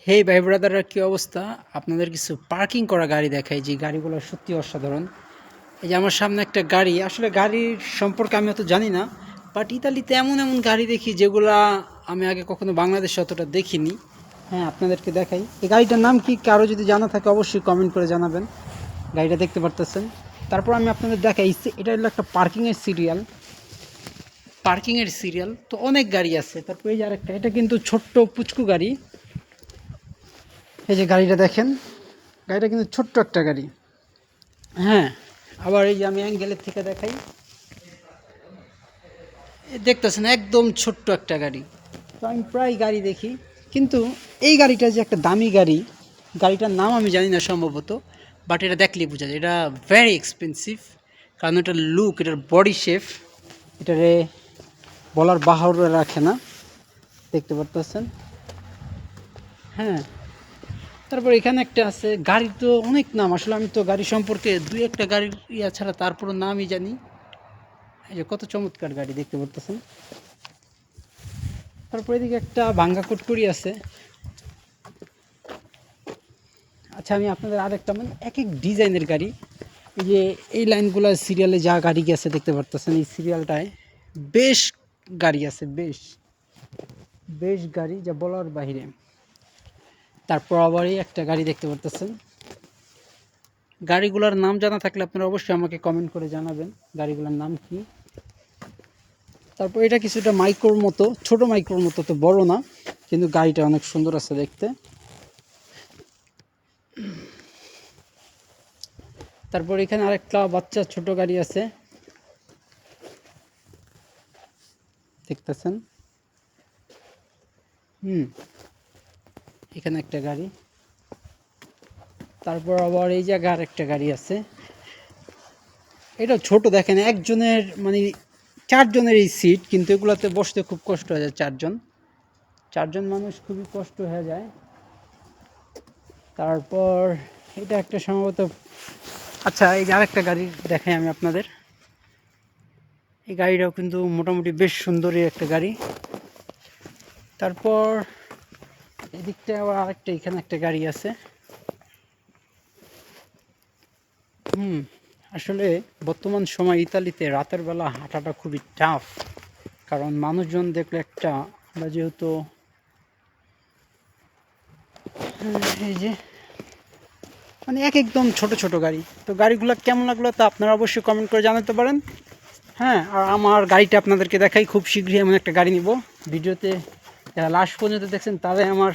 হেই ভাই ব্রাদাররা, কী অবস্থা? আপনাদের কিছু পার্কিং করা গাড়ি দেখাই, যে গাড়িগুলো সত্যি অসাধারণ। এই যে আমার সামনে একটা গাড়ি, আসলে গাড়ির সম্পর্কে আমি অত জানি না, বাট ইতালিতে এমন এমন গাড়ি দেখি যেগুলা আমি আগে কখনো বাংলাদেশে অতটা দেখিনি। হ্যাঁ, আপনাদেরকে দেখাই এই গাড়িটার নাম কি, কারো যদি জানা থাকে অবশ্যই কমেন্ট করে জানাবেন। গাড়িটা দেখতে পারতেছেন। তারপর আমি আপনাদের দেখাই, এটা হলো একটা পার্কিংয়ের সিরিয়াল তো অনেক গাড়ি আছে। তারপর এই যে আরেকটা, এটা কিন্তু ছোট্ট পুচকু গাড়ি। এই যে গাড়িটা দেখেন, গাড়িটা কিন্তু ছোট্ট একটা গাড়ি। হ্যাঁ, আবার এই যে আমি অ্যাঙ্গেলের থেকে দেখাই, দেখতেছেন একদম ছোট্ট একটা গাড়ি। তো আমি প্রায় গাড়ি দেখি, কিন্তু এই গাড়িটা যে একটা দামি গাড়ি, গাড়িটার নাম আমি জানি না সম্ভবত, বাট এটা দেখলেই বোঝা যায় এটা ভেরি এক্সপেন্সিভ। কারণ এটার লুক, এটার বডি শেপ, এটারে বলার বাহুল্য রাখে না। দেখতে পারতেছেন। হ্যাঁ, তারপর এখানে একটা আছে গাড়ি, তো অনেক নাম, আসলে আমি তো গাড়ি সম্পর্কে দুই একটা গাড়ির ছাড়া তারপরও নামই জানি। এই যে কত চমৎকার গাড়ি দেখতে পারতেছেন। তারপর এদিকে একটা ভাঙ্গা কুটকুরি আছে। আচ্ছা, আমি আপনাদের আরেকটা, মানে এক এক ডিজাইনের গাড়ি, এই যে এই লাইনগুলো সিরিয়ালে যা গাড়ি গেছে দেখতে পারতেছেন, এই সিরিয়ালটায় বেশ গাড়ি আছে, বেশ বেশ গাড়ি, যা বলার বাহিরে। তারপর আবার এই একটা গাড়ি দেখতে পারতেছেন। গাড়িগুলোর নাম জানা থাকলে আপনারা অবশ্যই আমাকে কমেন্ট করে জানাবেন গাড়িগুলোর নাম কি। তারপর এটা কিছুটা মাইক্রোর মতো, ছোট মাইক্রোর মতো, তো বড় না, কিন্তু গাড়িটা অনেক সুন্দর আছে দেখতে। তারপর এখানে আরেকটা বাচ্চা ছোট গাড়ি আছে, দেখতেছেন। এখানে একটা গাড়ি। তারপর আবার এই জায়গায় আরেকটা গাড়ি আছে, এটা ছোট, দেখেন একজনের মানে চারজনের এই সিট, কিন্তু এগুলোতে বসতে খুব কষ্ট হয়ে যায়, চারজন চারজন মানুষ খুবই কষ্ট হয়ে যায়। তারপর এটা একটা সম্ভবত, আচ্ছা এই যে আরেকটা গাড়ি দেখাই আমি আপনাদের। এই গাড়িটাও কিন্তু মোটামুটি বেশ সুন্দরই একটা গাড়ি। তারপর এদিকটা আবার আরেকটা, এখানে একটা গাড়ি আছে। আসলে বর্তমান সময় ইতালিতে রাতের বেলা হাঁটাটা খুবই টাফ, কারণ মানুষজন দেখলে একটা, আমরা যেহেতু এই যে মানে একদম ছোট ছোট গাড়ি, তো গাড়িগুলো কেমন লাগলো তা আপনারা অবশ্যই কমেন্ট করে জানাতে পারেন। হ্যাঁ, আর আমার গাড়িটা আপনাদেরকে দেখাই, খুব শীঘ্রই এমন একটা গাড়ি নিব। ভিডিওতে যারা লাস্ট পর্যন্ত দেখছেন তাদের আমার